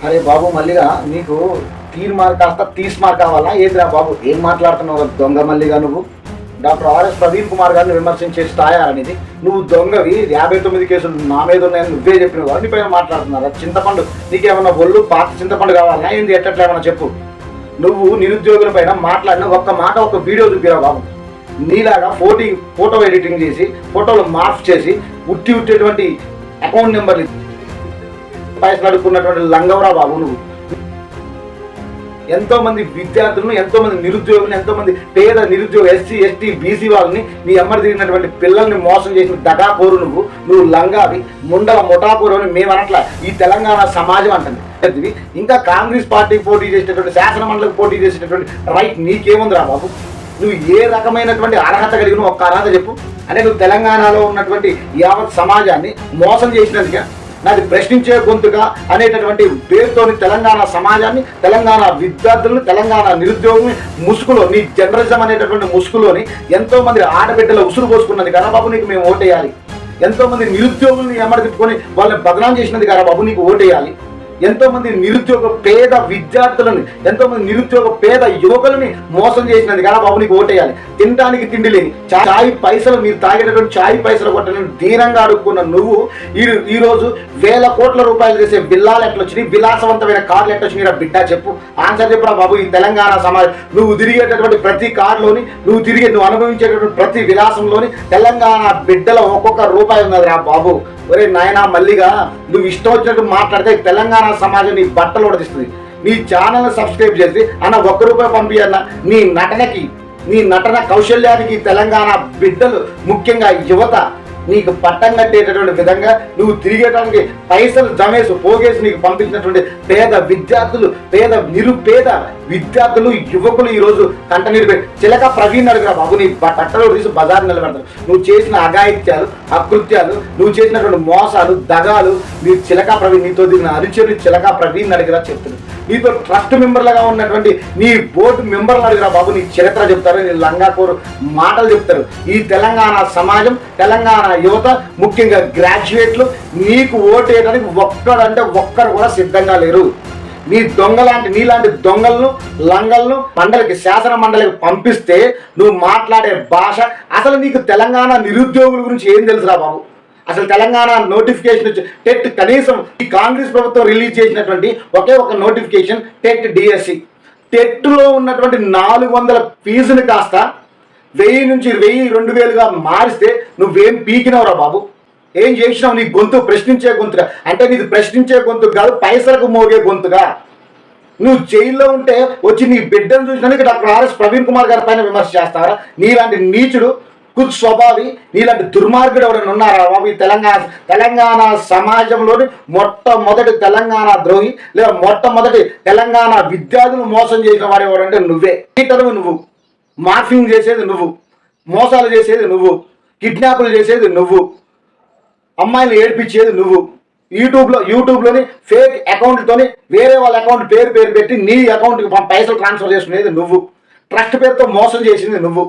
అరే బాబు మల్లిగా నీకు తీర్ మార్క్ కాస్త తీస్ మార్క్ కావాలా ఏంద్రా బాబు ఏం మాట్లాడుతున్నావు దొంగ మల్లిగా నువ్వు డాక్టర్ ఆర్ఎస్ ప్రవీణ్ కుమార్ గారిని విమర్శించే స్థాయి అనేది నువ్వు దొంగవి 59 కేసులు నా మీద ఉన్నాయని నువ్వే చెప్పినవు నీ పైన మాట్లాడుతున్నారా చింతపండు నీకేమన్నా ఒళ్ళు పాత చింతపండు కావాలా ఏంది ఎట్లా చెప్పు నువ్వు నిరుద్యోగుల పైన మాట్లాడిన ఒక్క మాట ఒక వీడియో చూపిరా బాబు నీలాగా ఫోటో ఎడిటింగ్ చేసి ఫోటోలు మార్క్ చేసి ఉట్టేటువంటి అకౌంట్ నెంబర్లు పైసలు అడుక్కున్నటువంటి లంగవరా బాబు నువ్వు ఎంతో మంది విద్యార్థులను ఎంతో మంది నిరుద్యోగులను ఎంతో మంది పేద నిరుద్యోగ ఎస్సీ ఎస్టీ బీసీ వాళ్ళని నీ అమ్మడి తిరిగినటువంటి పిల్లల్ని మోసం చేసిన దగాపోరు నువ్వు లంగావి ముండల ముఠాపోరు అని మేము అనట్లా ఈ తెలంగాణ సమాజం అంటుంది ఇంకా కాంగ్రెస్ పార్టీకి పోటీ చేసేటటువంటి శాసన మండలికి పోటీ చేసేటటువంటి రైట్ నీకేముందిరా బాబు నువ్వు ఏ రకమైనటువంటి అర్హత కలిగిన ఒక్క అర్హత చెప్పు అంటే నువ్వు తెలంగాణలో ఉన్నటువంటి యావత్ సమాజాన్ని మోసం చేసినందుకే నాది ప్రశ్నించే గొంతుగా అనేటటువంటి పేరుతోని తెలంగాణ సమాజాన్ని తెలంగాణ విద్యార్థులను తెలంగాణ నిరుద్యోగుల్ని ముసుగులో నీ జర్నలిజం అనేటటువంటి ముసుగులోని ఎంతో మంది ఆడబిడ్డల ఉసురు పోసుకున్నది కదా బాబు నీకు మేము ఓటేయాలి ఎంతో మంది నిరుద్యోగుల్ని ఎమ్మడి తిప్పుకొని వాళ్ళని బదనాం చేసినది కదా బాబు నీకు ఓటేయాలి ఎంతో మంది నిరుద్యోగ పేద విద్యార్థులను ఎంతో మంది నిరుద్యోగ పేద యువకులని మోసం చేసినది కదా బాబు నీకు ఓటేయాలి తినడానికి తిండి లేని చాయ్ పైసలు మీరు తాగేటటువంటి చాయ్ పైసలు కొట్టని దీనంగా అడుక్కున్న నువ్వు ఈరోజు వేల కోట్ల రూపాయలు చేసే బిల్లాలు ఎట్లొచ్చినాయి విలాసవంతమైన కార్లు ఎట్లొచ్చినాయి బిడ్డ చెప్పు ఆన్సర్ చెప్పురా బాబు ఈ తెలంగాణ సమాజం నువ్వు తిరిగేటటువంటి ప్రతి కారులోని నువ్వు అనుభవించేటటువంటి ప్రతి విలాసంలోని తెలంగాణ బిడ్డల ఒక్కొక్క రూపాయి ఉన్నది రా బాబు ఒరే నాయనా మల్లిగా నువ్వు ఇష్టం వచ్చినట్టు మాట్లాడితే తెలంగాణ సమాజం నీ బట్టలు ఉడదిస్తుంది నీ ఛానల్ని సబ్స్క్రైబ్ చేసి అన్న ₹1 పంపియన్న నీ నటన కౌశల్యానికి తెలంగాణ బిడ్డలు ముఖ్యంగా యువత నీకు పట్టం కట్టేటటువంటి విధంగా నువ్వు తిరిగేటానికి పైసలు జమేసి పోగేసి నీకు పంపించినటువంటి పేద విద్యార్థులు నిరుపేద విద్యార్థులు యువకులు ఈరోజు కంటనీరు పెట్టి చిలక ప్రవీణ్ అడుగురా బాబు నీ బట్టలు తీసి బజార్ నిలబెడతారు నువ్వు చేసిన అఘాయిత్యాలు అకృత్యాలు నువ్వు చేసినటువంటి మోసాలు దగాలు నీ చిలక ప్రవీణ్ నీతో దిగిన అరిచేరు చిలక ప్రవీణ్ అడిగిరా చెప్తున్నాడు నీతో ట్రస్ట్ మెంబర్లుగా ఉన్నటువంటి నీ బోర్డు మెంబర్లు అడిగిరా బాబు నీ చరిత్ర చెప్తారు నీ లంగాకోరు మాటలు చెప్తారు ఈ తెలంగాణ సమాజం తెలంగాణ యువత ముఖ్యంగా గ్రాడ్యుయేట్లు నీకు ఓటేయడానికి ఒక్కరు కూడా సిద్ధంగా లేరు నీలాంటి దొంగలను లంగలను శాసన మండలికి పంపిస్తే నువ్వు మాట్లాడే భాష అసలు నీకు తెలంగాణ నిరుద్యోగుల గురించి ఏం తెలుసురా బాబు అసలు తెలంగాణ నోటిఫికేషన్ వచ్చి టెట్ కనీసం ఈ కాంగ్రెస్ ప్రభుత్వం రిలీజ్ చేసినటువంటి ఒకే ఒక నోటిఫికేషన్ టెట్ డిఎస్సి టెట్లో ఉన్నటువంటి 400 ఫీజుని కాస్త 1000 నుంచి 2000 మారిస్తే నువ్వేం పీకినవురా బాబు ఏం చేసినావు నీ గొంతు ప్రశ్నించే గొంతుగా అంటే నీది ప్రశ్నించే గొంతు కాదు పైసలకు మోగే గొంతుగా నువ్వు జైల్లో ఉంటే వచ్చి నీ బిడ్డను చూసినందుకు డాక్టర్ ఆర్ఎస్ ప్రవీణ్ కుమార్ గారి పైన విమర్శ చేస్తారా నీలాంటి నీచుడు స్వభావి నీలాంటి దుర్మార్గుడు ఎవరైనా ఉన్నారా బాబు ఈ తెలంగాణ సమాజంలోని మొట్టమొదటి తెలంగాణ ద్రోహి లేదా మొట్టమొదటి తెలంగాణ విద్యార్థులు మోసం చేసిన వాడు ఎవరంటే నువ్వే నువ్వు మార్ఫింగ్ చేసేది నువ్వు మోసాలు చేసేది నువ్వు కిడ్నాపులు చేసేది నువ్వు అమ్మాయిలు ఏడ్పించేది నువ్వు యూట్యూబ్లోని ఫేక్ అకౌంట్తోని వేరే వాళ్ళ అకౌంట్ పేరు పెట్టి నీ అకౌంట్కి పైసలు ట్రాన్స్ఫర్ చేసుకునేది నువ్వు ట్రస్ట్ పేరుతో మోసం చేసింది నువ్వు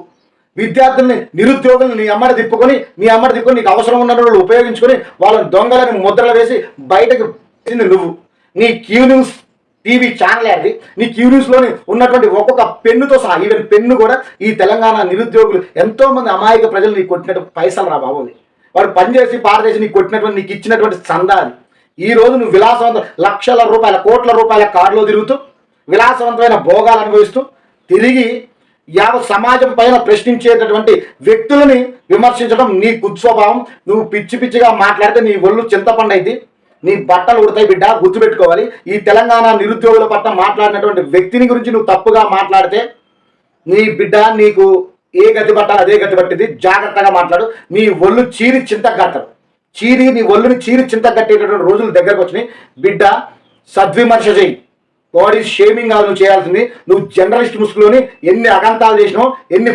విద్యార్థుల్ని నిరుద్యోగుల్ని నీ అమ్మడి తిప్పుకొని నీకు అవసరం ఉన్న వాళ్ళు ఉపయోగించుకొని వాళ్ళని దొంగలని ముద్రలు వేసి బయటకు నువ్వు నీ క్యూ న్యూస్ టీవీ ఛానల్ అది నీ క్యూ న్యూస్లోని ఉన్నటువంటి ఒక్కొక్క పెన్నుతో సహా ఈవెన్ పెన్ను కూడా ఈ తెలంగాణ నిరుద్యోగులు ఎంతో మంది అమాయక ప్రజలు నీకు కొట్టినట్టు పైసలు రా బాబు వాడు పనిచేసి పారదేసి నీకు కొట్టినటువంటి నీకు ఇచ్చినటువంటి సందాలు ఈ రోజు నువ్వు విలాసవంత లక్షల రూపాయల కోట్ల రూపాయల కారులో తిరుగుతూ విలాసవంతమైన భోగాలు అనుభవిస్తూ తిరిగి యావత్ సమాజం పైన ప్రశ్నించేటటువంటి వ్యక్తులని విమర్శించడం నీ కుస్వభావం నువ్వు పిచ్చిగా మాట్లాడితే నీ ఒళ్ళు చింతపండు అయితే నీ బట్టలు ఉడతాయి బిడ్డ గుర్తుపెట్టుకోవాలి ఈ తెలంగాణ నిరుద్యోగుల పట్ల మాట్లాడినటువంటి వ్యక్తిని గురించి నువ్వు తప్పుగా మాట్లాడితే నీ బిడ్డ నీకు ఏ గతి పట్టాలి అదే గతి పట్టింది జాగ్రత్తగా మాట్లాడు నీ ఒళ్ళు చీరి చింతగట్టరు నీ ఒళ్ళుని చీరి చింతగట్టేటటువంటి రోజులు దగ్గరకు వచ్చినాయి బిడ్డ సద్విమర్శ చేయి బాడీ షేమింగ్ కాదు నువ్వు చేయాల్సింది నువ్వు జర్నలిస్ట్ ముసుగులోని ఎన్ని అగంతాలు చేసినావు ఎన్ని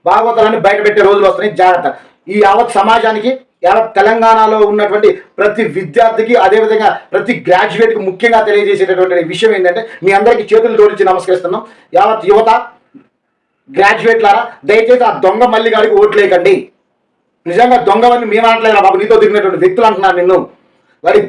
భాగవతాలని బయట పెట్టే రోజులు వస్తున్నాయి జాగ్రత్త ఈ యావత్ సమాజానికి యావత్ తెలంగాణలో ఉన్నటువంటి ప్రతి విద్యార్థికి అదేవిధంగా ప్రతి గ్రాడ్యుయేట్కి ముఖ్యంగా తెలియజేసేటటువంటి విషయం ఏంటంటే మీ అందరికీ చేతులు జోడించి నమస్కరిస్తున్నాం యావత్ యువత గ్రాడ్యుయేట్లారా దయచేసి ఆ దొంగ మల్లి గారికి ఓట్లేయకండి నిజంగా దొంగవని మేము అనట్లేదా బాబు నీతో దిగినటువంటి వ్యక్తులు అంటున్నారు నిన్ను వాడి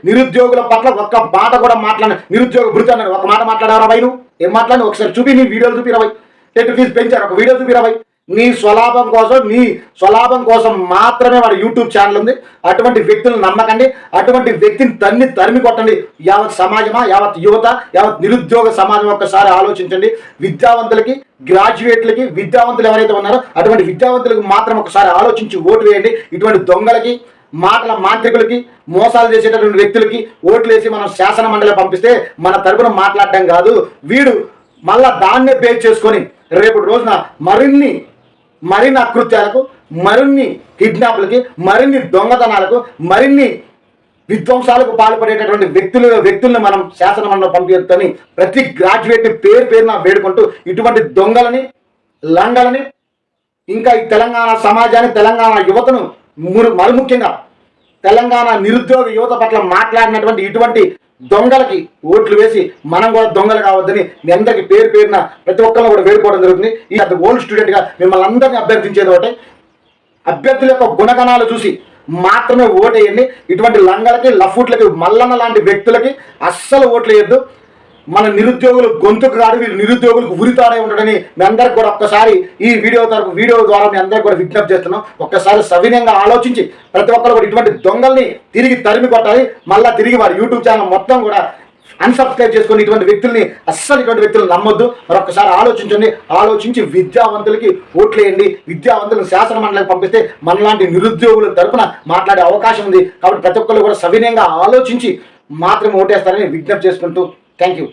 నిరుద్యోగుల పట్ల ఒక్క మాట కూడా మాట్లాడిన నిరుద్యోగ భృతి అన్నాడు, ఒక మాట మాట్లాడారా భయ్? నువ్వు ఏం మాట్లాడి ఒకసారి చూపి, నీ వీడియోలు చూపిరా భయ్. టెట్ ఫీజు పెంచారు, ఒక వీడియో చూపిరా భయ్. నీ స్వలాభం కోసం మాత్రమే వాడి యూట్యూబ్ ఛానల్ ఉంది. అటువంటి వ్యక్తులను నమ్మకండి, అటువంటి వ్యక్తిని తరిమి కొట్టండి. యావత్ సమాజమా, యావత్ యువత, యావత్ నిరుద్యోగ సమాజం ఒక్కసారి ఆలోచించండి. విద్యావంతులకి, గ్రాడ్యుయేట్లకి, విద్యావంతులు ఎవరైతే ఉన్నారో అటువంటి విద్యావంతులకు మాత్రం ఒకసారి ఆలోచించి ఓటు వేయండి. ఇటువంటి దొంగలకి, మాటల మాంత్రికులకి, మోసాలు చేసేటటువంటి వ్యక్తులకి ఓట్లు వేసి మనం శాసన మండలి పంపిస్తే మన తరపున మాట్లాడడం కాదు. వీడు మళ్ళా దాన్నే బేస్ చేసుకొని రేపటి రోజున మరిన్ని అకృత్యాలకు, మరిన్ని కిడ్నాప్లకి, మరిన్ని దొంగతనాలకు, మరిన్ని విధ్వంసాలకు పాల్పడేటటువంటి వ్యక్తులను మనం శాసన మండలి పంపించని ప్రతి గ్రాడ్యుయేట్ పేరున వేడుకుంటూ ఇటువంటి దొంగలని, లంగలని, ఇంకా ఈ తెలంగాణ సమాజాన్ని, తెలంగాణ యువతను, మరి ముఖ్యంగా తెలంగాణ నిరుద్యోగ యువత పట్ల మాట్లాడినటువంటి ఇటువంటి దొంగలకి ఓట్లు వేసి మనం కూడా దొంగలు కావద్దని మీ అందరికీ పేరున ప్రతి ఒక్కరిని కూడా వేడుకోవడం జరుగుతుంది. ఈ ఓల్డ్ స్టూడెంట్గా మిమ్మల్ని అందరినీ అభ్యర్థించేది ఒకటే, అభ్యర్థుల యొక్క గుణగణాలు చూసి మాత్రమే ఓటేయండి. ఇటువంటి లంగలకి, లఫూట్లకి, మల్లన్న లాంటి వ్యక్తులకి అస్సలు ఓట్లు వేయద్దు. మన నిరుద్యోగులు గొంతుకు కాదు, వీళ్ళు నిరుద్యోగులకు ఉరితాడే ఉంటాడని మీ అందరికి కూడా ఒక్కసారి ఈ వీడియో ద్వారా మీ అందరికి కూడా విజ్ఞప్తి చేస్తున్నాం. ఒక్కసారి సవినయంగా ఆలోచించి ప్రతి ఒక్కరు కూడా ఇటువంటి దొంగల్ని తిరిగి తరిమి కొట్టాలి. మళ్ళీ తిరిగి వారి యూట్యూబ్ ఛానల్ మొత్తం కూడా అన్సబ్స్క్రైబ్ చేసుకొని ఇటువంటి వ్యక్తుల్ని ఇటువంటి వ్యక్తులను నమ్మొద్దు. మరొకసారి ఆలోచించి విద్యావంతులకి ఓట్లేయండి. విద్యావంతులను శాసన మండలికి పంపిస్తే మనలాంటి నిరుద్యోగుల తరపున మాట్లాడే అవకాశం ఉంది. కాబట్టి ప్రతి ఒక్కరు కూడా సవినయంగా ఆలోచించి మాత్రమే ఓటేస్తారని విజ్ఞప్తి చేసుకుంటూ థ్యాంక్ యూ.